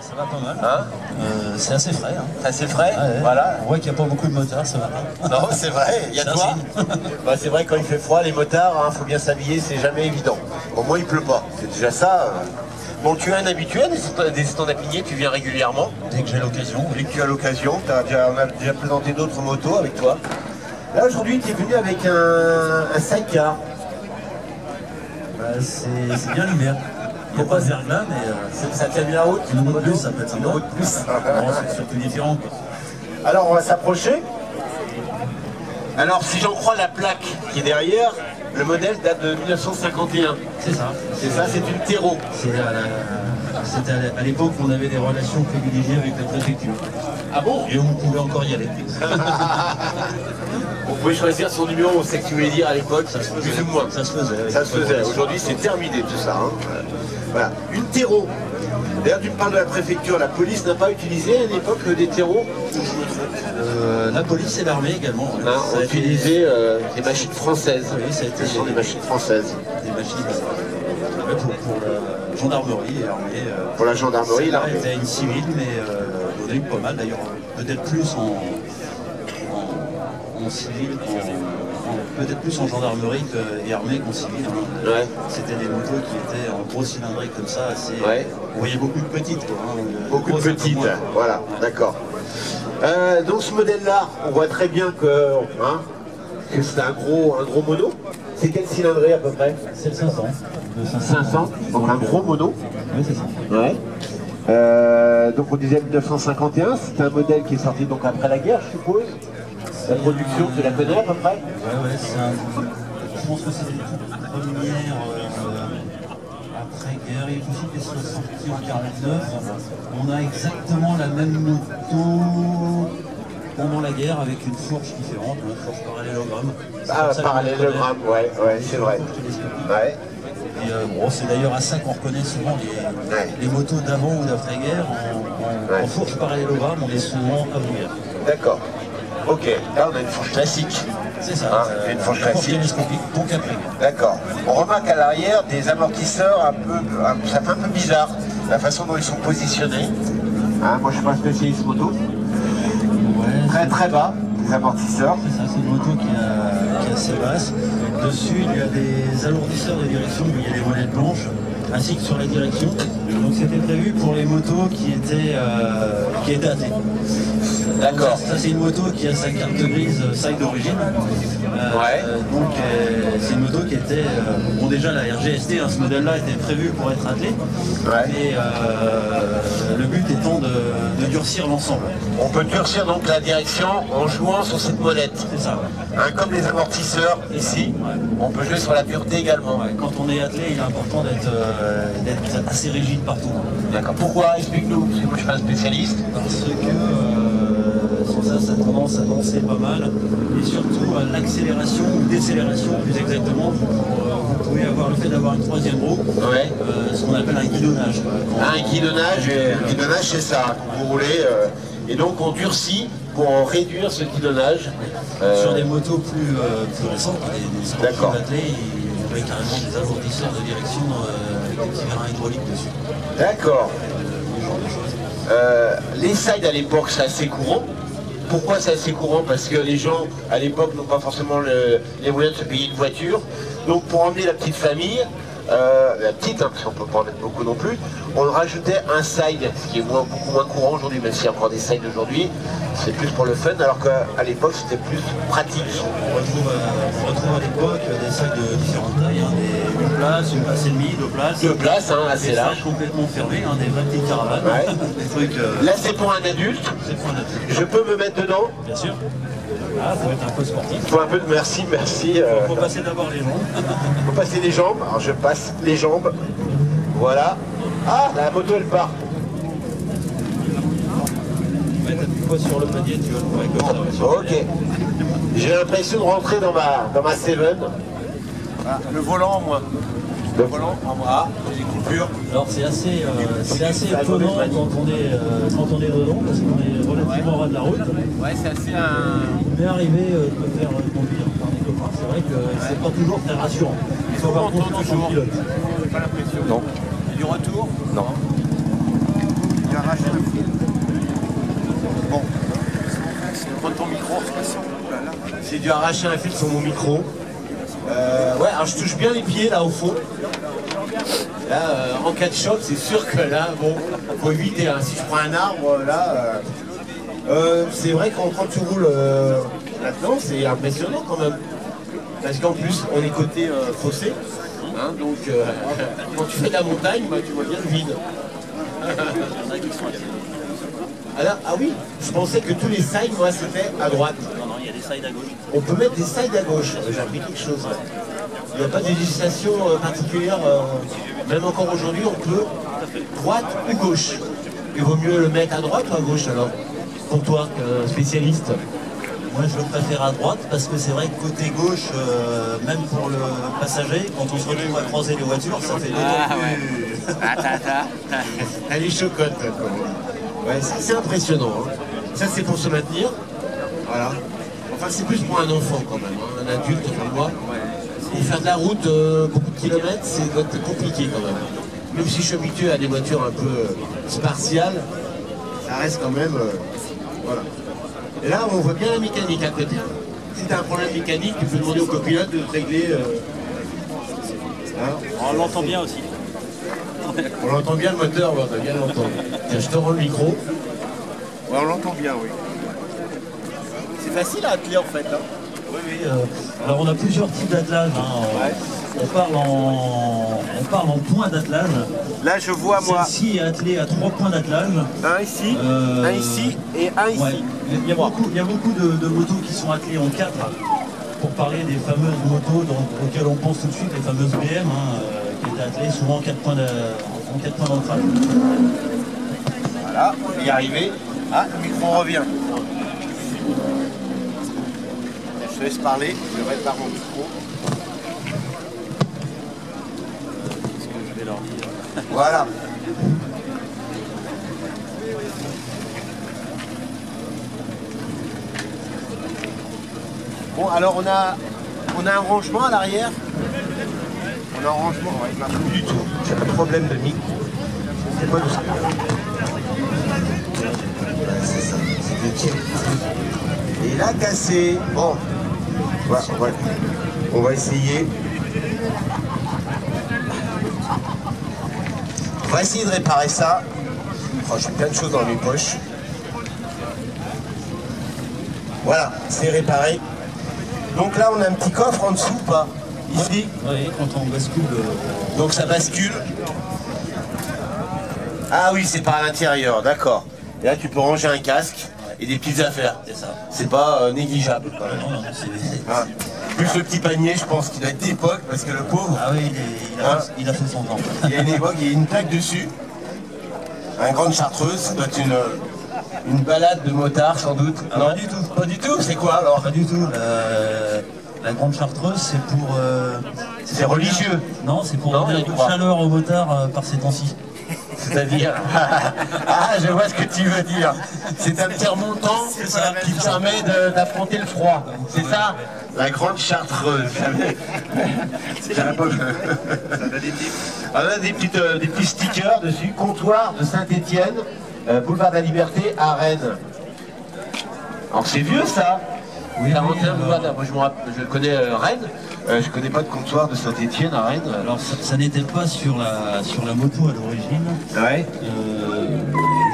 Ça va pas mal. Hein? C'est assez frais. Hein. C'est assez frais, Ouais. voilà. On voit qu'il n'y a pas beaucoup de motards ce matin. Non, c'est vrai, il y a de quoi. Bah, c'est vrai, quand il fait froid, les motards, hein, faut bien s'habiller, c'est jamais évident. Au moins, il pleut pas. C'est déjà ça. Bon, tu es un habitué des stand-up-pigné, tu viens régulièrement. Dès que j'ai l'occasion. Dès que tu as l'occasion, on a déjà présenté d'autres motos avec toi. Là, aujourd'hui, tu es venu avec un sidecar. Bah, c'est bien l'hiver. Il n'y a pas de verglas, mais Ça tient bien la route. une roue de plus, ça peut être sympa. Une roue de plus. Bon, c'est surtout différent. Quoi. Alors, on va s'approcher. Alors, si j'en crois la plaque qui est derrière, le modèle date de 1951. C'est ça. C'est ça, c'est une terreau. C'était à l'époque où on avait des relations privilégiées avec la préfecture. Ah bon? Et où on pouvait encore y aller. On pouvait choisir son numéro, on sait que tu voulais dire à l'époque, Ça se faisait. plus ou moins. Ça se faisait. Ça se faisait. Aujourd'hui, c'est terminé tout ça. Hein. Voilà. Une terreau. D'ailleurs, tu me parles de la préfecture. La police n'a pas utilisé à l'époque des terreaux? La police et l'armée également. Hein, Ça on a été utilisait des machines françaises. Oui, ça a été Ce sont des machines françaises. des machines pour la gendarmerie et l'armée. Pour la gendarmerie, Celle-là l'armée. était une civile, mais on a eu pas mal d'ailleurs, peut-être plus en civil, peut-être plus en gendarmerie et armée qu'en civil. Hein. Ouais. C'était des motos qui étaient en gros cylindrique comme ça, assez. Ouais. On voyait beaucoup de petites. Quoi, hein. Beaucoup de Grosses, un peu petites, moins. voilà, Ouais. d'accord. Donc ce modèle-là, on voit très bien que c'est un gros mono. C'est quelle cylindrée à peu près? C'est le 500. Le 500, donc un gros mono. Oui, c'est ça. Ouais. Donc on disait 1951, c'est un modèle qui est sorti donc après la guerre, je suppose. La production, tu la connais à peu près? Ouais, je pense que c'était les toutes premières après-guerre. Il y a aussi qui sont sortis en 49. On a exactement la même moto pendant la guerre avec une fourche différente, une fourche parallélogramme. Ah, parallélogramme, ouais, c'est vrai. Ouais. Et bon, c'est d'ailleurs à ça qu'on reconnaît souvent les motos d'avant ou d'après-guerre. En fourche parallélogramme, on est souvent avant-guerre. D'accord. Ok, là on a une fourche classique. C'est ça. Hein, une fourche classique. télescopique, donc après-guerre. D'accord. On remarque à l'arrière des amortisseurs ça fait un peu bizarre, la façon dont ils sont positionnés. Hein, moi je suis pas spécialiste moto. Ouais, Très très bas, les amortisseurs. c'est ça, c'est une moto qui est assez basse. Dessus, il y a des alourdisseurs de direction, où il y a des molettes blanches, ainsi que sur la direction. Donc c'était prévu pour les motos qui étaient attelées. D'accord. Ça c'est une moto qui a sa carte grise side d'origine. Donc c'est une moto qui était... bon déjà la RGST, ce modèle-là était prévu pour être attelé. Ouais. Et le but étant de durcir l'ensemble. On peut durcir donc la direction en jouant sur cette molette. C'est ça. Hein, comme les amortisseurs ici, on peut jouer sur la pureté également. Ouais, quand on est attelé, il est important d'être assez rigide partout. D'accord. Pourquoi? Explique-nous, parce que moi je suis pas un spécialiste. Parce que sur ça a tendance à danser pas mal. Et surtout à l'accélération ou décélération plus exactement. Vous pouvez avoir le fait d'avoir une troisième roue, Ouais. ce qu'on appelle un guidonnage. Quoi. Un guidonnage, c'est ça. Vous roulez et donc on durcit pour réduire ce guidonnage. Sur des motos plus récentes, des sportifs D'accord. attelés, il y avait carrément des alourdisseurs de direction avec des petits vérins hydrauliques dessus. D'accord. Ce genre de choses. Les sides à l'époque, c'est assez courant. Pourquoi c'est assez courant? Parce que les gens à l'époque n'ont pas forcément les moyens de se payer une voiture. Donc pour emmener la petite famille, la petite, hein, parce qu'on ne peut pas en mettre beaucoup non plus, on rajoutait un side, ce qui est beaucoup moins courant aujourd'hui, même s'il y a encore des sides aujourd'hui. C'est plus pour le fun, alors qu'à l'époque c'était plus pratique. On retrouve à l'époque des sacs de différentes tailles, une place et demie, deux places. Deux places, hein, assez des large. sacs complètement fermés, des vraies petites caravanes. Ouais. Des trucs. Là c'est pour un adulte. C'est pour un adulte. Je peux me mettre dedans? Bien sûr. Ah, faut être un peu sportif. Faut un peu de merci. Faut passer d'abord les jambes. Faut passer les jambes. Alors je passe les jambes. Voilà. Ah, la moto elle part. Mettre un petit poids sur le panier, tu vas le voir comme ça. Ok. J'ai l'impression de rentrer dans ma Seven. Ah, le volant, moi. Le volant en bras, les coupures. Alors c'est assez étonnant quand on est dedans, parce qu'on est relativement ras de la route. Ouais, c'est assez Il m'est arrivé de me faire conduire par des copains. C'est vrai que c'est pas toujours très rassurant. Il faut avoir confiance en le pilote. Pas l'impression. Non. Du retour? Non. Il y arracher un fil. Bon. Prends ton micro, J'ai dû arracher un fil sur mon micro. Ouais, alors je touche bien les pieds là au fond. Là, en cas de choc, c'est sûr que là, bon, faut éviter. Hein. Si je prends un arbre, là, c'est vrai quand tu roules là-dedans, c'est impressionnant quand même. Parce qu'en plus, on est côté fossé. Hein, donc, quand tu fais de la montagne, bah, tu vois bien le vide. Alors, ah oui, je pensais que tous les sides, moi, c'était à droite. Non, il y a des sides à gauche. On peut mettre des sides à gauche. J'ai appris quelque chose. Là. Il n'y a pas de législation particulière. Même encore aujourd'hui, on peut droite ou gauche. Il vaut mieux le mettre à droite ou à gauche alors? Pour toi, spécialiste. Moi, je le préfère à droite parce que c'est vrai que côté gauche, même pour le passager, quand on se retrouve à croiser les voitures, ça fait Elle est chocotte. Ouais, c'est impressionnant. Hein. Ça, c'est pour se maintenir. Voilà. Enfin, c'est plus pour un enfant quand même, hein. Un adulte comme moi. Pour faire de la route, beaucoup de kilomètres, c'est compliqué quand même. Même si je suis habitué à des voitures un peu spartiales, ça reste quand même. Voilà. Et là, on voit bien la mécanique à côté. Si tu as un problème mécanique, tu peux demander au copilote de te régler. Hein. On l'entend bien aussi. On l'entend bien le moteur, on va bien l'entendre. Tiens, je te rends le micro. Ouais, on l'entend bien, oui. C'est facile à atteler en fait. Hein. Oui. Alors on a plusieurs types d'attelage. Hein. Ouais. On parle en points d'attelage. Là, je vois moi Celle-ci est attelée à 3 points d'attelage. un ici et un ici. Ouais. Il y a beaucoup de motos qui sont attelées en 4. Pour parler des fameuses motos auxquelles on pense tout de suite, les fameuses BM, hein, qui étaient attelées souvent en 4 points d'ancrage. Voilà, on va y arriver. Ah, le micro revient. Je te laisse parler, je répare mon micro. Ce que je vais leur dire. Voilà. Bon, alors on a un rangement à l'arrière. On a un rangement, ouais, pas du tout. J'ai un problème de micro. C'est pas tout ça. Ouais, c'est ça. C'est et il a cassé. Bon. Voilà, on va essayer. On va essayer de réparer ça. Oh, j'ai plein de choses dans mes poches. Voilà, c'est réparé. Donc là, on a un petit coffre en dessous, pas ici. Oui, quand on bascule. Donc ça bascule. Ah oui, c'est par l'intérieur, d'accord. Et là, tu peux ranger un casque et des petites affaires. C'est ça. C'est pas négligeable quand même. Non, Ah. Plus le petit panier, je pense qu'il doit être d'époque, parce que le pauvre, Ah oui, il a fait son temps. il y a une époque, il y a une plaque dessus. Un grande chartreuse, ça doit être une balade de motard sans doute. Ah, Non, pas du tout. Pas du tout, c'est quoi alors? Pas du tout. La grande chartreuse, c'est pour. C'est religieux. Non, c'est pour Non, donner un il peu de croit. chaleur aux motards par ces temps-ci. C'est-à-dire, ah, je vois ce que tu veux dire. C'est un petit remontant qui permet d'affronter le froid. C'est ça? La grande chartreuse. J'avais pas... On a des petits stickers dessus. Comptoir de Saint-Étienne, boulevard de la Liberté à Rennes. Alors c'est vieux ça. Oui, 41 oui, boulevard. Moi je connais Rennes. Je connais pas de comptoir de Saint-Étienne à Rennes. Alors, ça n'était pas sur la moto à l'origine. Ouais.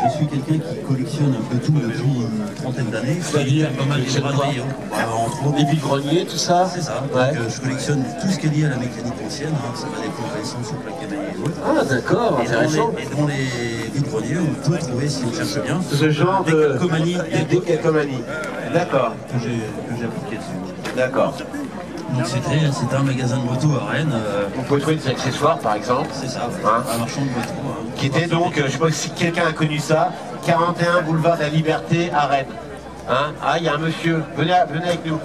Je suis quelqu'un qui collectionne un peu tout depuis une trentaine d'années. C'est-à-dire pas mal de braderies, entre autres. Les vide-greniers, tout ça. C'est ça. Ouais. Donc, je collectionne tout ce qui est lié à la mécanique ancienne. Hein. Ça va des pompes à essence aux plaques émaillées et autres. Ah d'accord, intéressant. Et dans les vide-greniers, on peut trouver, si on cherche bien, Ce genre des de calcomanies des calcomanies. D'accord, que j'ai appliquées dessus. d'accord. Donc c'était un magasin de moto à Rennes. On peut trouver des accessoires par exemple. C'est ça, Hein. un marchand de moto. Hein. Qui était donc, je sais pas si quelqu'un a connu ça, 41 boulevard de la Liberté à Rennes. Hein? Ah, il y a un monsieur, venez avec nous.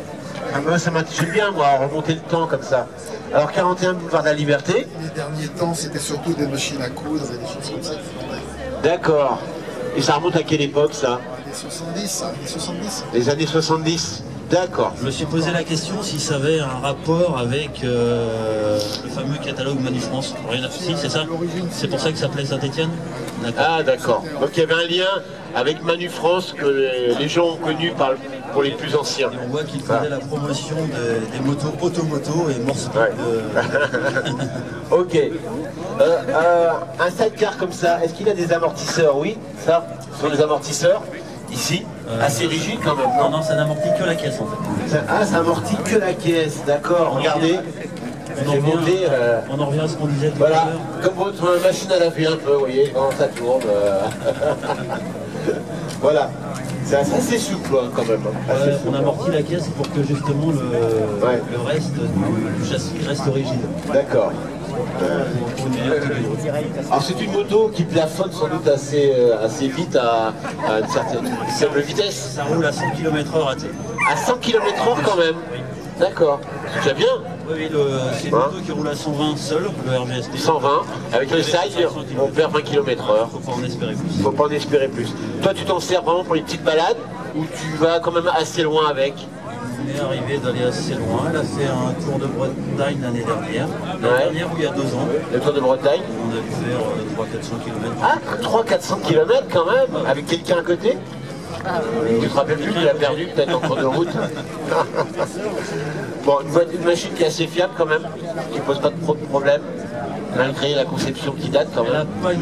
Ah, moi, ça m'intéresse bien, moi, remonter le temps comme ça. Alors 41 boulevard de la Liberté. Les derniers temps, c'était surtout des machines à coudre et des choses comme ça qui vendaient. D'accord. Et ça remonte à quelle époque ça? Les 70, ça, les 70. Les années 70. D'accord. Je me suis posé la question si ça avait un rapport avec le fameux catalogue Manu France. Rien à si, c'est ça? C'est pour ça que ça s'appelait Saint-Étienne? Ah d'accord. Donc il y avait un lien avec Manu France que les gens ont connu pour les plus anciens. Et on voit qu'il faisait la promotion des motos automoto et morceaux de... Ok. Un sidecar comme ça, est-ce qu'il a des amortisseurs? Oui, ça, ce sont des amortisseurs, ici, assez rigides quand même. Non, non, ça n'amortit que la caisse en fait. Ah, ça amortit que la caisse, d'accord, regardez. On en revient à ce qu'on disait tout Voilà, à l'heure. comme votre machine à laver un peu, vous voyez, quand ça tourne. Voilà, c'est assez souple hein, quand même. Ouais, on amortit la caisse pour que justement le reste du châssis reste rigide. D'accord. Alors c'est une moto qui plafonne sans doute assez vite à une certaine faible vitesse. Ça roule à 100 km/h à thé. À 100 km/h quand même. D'accord. C'est déjà bien. Oui, c'est une moto qui roule à 120 seul, le RGST. 120. Avec le side, on perd 20 km/h. Faut pas en espérer plus. Faut pas en espérer plus. Toi, tu t'en sers vraiment pour les petites balades ou tu vas quand même assez loin avec? On est arrivé d'aller assez loin. Elle a fait un tour de Bretagne l'année dernière. L'année dernière ou il y a 2 ans. Le tour de Bretagne. On a dû faire 300-400 km. Ah, 300-400 km quand même, avec quelqu'un à côté? Tu te rappelles plus, tu l'as perdu peut-être en cours de route. Bon, une machine qui est assez fiable quand même, qui pose pas de problème, malgré la conception qui date quand Elle n'a même. pas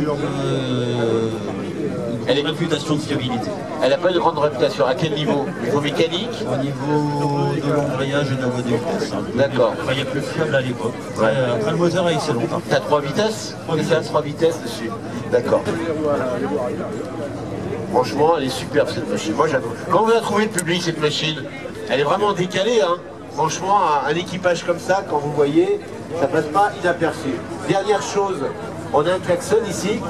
une réputation de fiabilité. Elle n'a pas une grande réputation. À quel niveau? Au niveau mécanique? Au niveau de l'embrayage et de la voie de vitesse. D'accord. Enfin, il y a plus fiable à l'époque. Après, le moteur a essayé longtemps. T'as 3 vitesses? 3 vitesses dessus. D'accord. Franchement, elle est superbe cette machine. Moi j'adore. Quand vous la trouvez le public cette machine, elle est vraiment décalée. Hein. Franchement, un équipage comme ça, quand vous voyez, ça passe pas inaperçu. Dernière chose, on a un klaxon ici.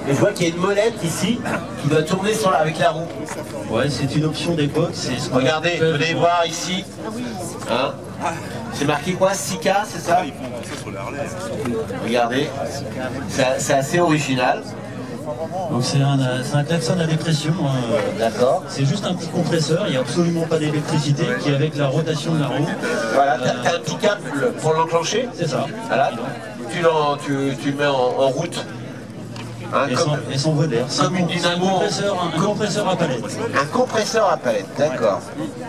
Et je vois qu'il y a une molette ici qui doit tourner avec la roue. Ouais, c'est une option d'époque. Regardez, venez voir ici. Hein, c'est marqué quoi? 6K, c'est ça? Regardez, c'est assez original. Donc c'est un klaxon à dépression. D'accord. C'est juste un petit compresseur, il n'y a absolument pas d'électricité qui avec la rotation de la roue. Voilà, t'as un petit câble pour l'enclencher. C'est ça. Voilà, tu le mets en route. Hein, et sans voie d'air. Comme une dynamo. Un compresseur à palette. Un compresseur à palette, d'accord.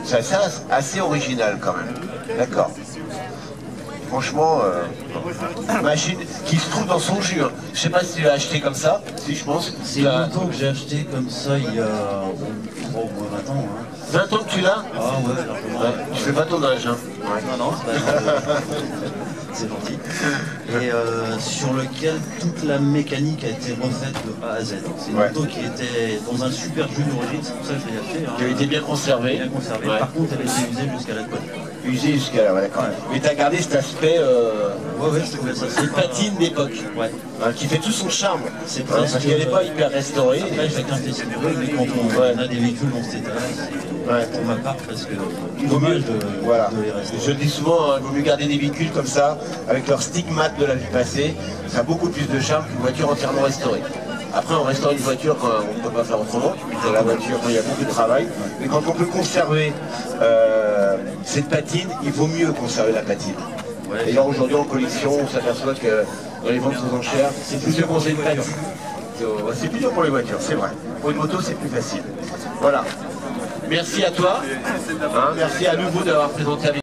C'est assez original quand même. D'accord. Franchement, machine qui se trouve dans son jus. Hein. Je sais pas si tu l'as acheté comme ça, si je pense. C'est une moto que j'ai acheté comme ça il y a au moins 20 ans. Hein. 20 ans que tu l'as? Ah ouais, tu fais pas ton âge. Hein. Ouais. Non, c'est pas c'est gentil. Et sur lequel toute la mécanique a été refaite de A à Z. C'est une moto qui était dans un super jus d'origine, c'est pour ça que je l'ai acheté. Hein. Qui a été bien conservée. Bien conservée. Ouais. Par contre, elle a été usée jusqu'à la couette. Usée jusqu'à la, ouais, d'accord. Mais t'as gardé cet aspect ouais, je trouvais ça. C'est patine d'époque. Ouais. Hein, qui fait tout son charme. C'est parce qu'elle n'est pas hyper restaurée. Après, chacun fait ses bruits, mais quand on a des véhicules dans cet état-là, c'est pour ma part presque dommage de les rester. Je dis souvent, il vaut mieux garder des véhicules comme ça, avec leurs stigmates de la vie passée. Ça a beaucoup plus de charme qu'une voiture entièrement restaurée. Après, on restaure une voiture quand on ne peut pas faire autrement, c'est la voiture quand il y a beaucoup de travail. Mais quand on peut conserver cette patine, il vaut mieux conserver la patine. Ouais. Et là, aujourd'hui, en collection, on s'aperçoit que dans les ventes aux enchères, c'est plus dur qu'on sait une patine. C'est plus dur pour les voitures, c'est vrai. Pour une moto, c'est plus facile. Voilà. Merci à toi. Hein, merci à nouveau d'avoir présenté avec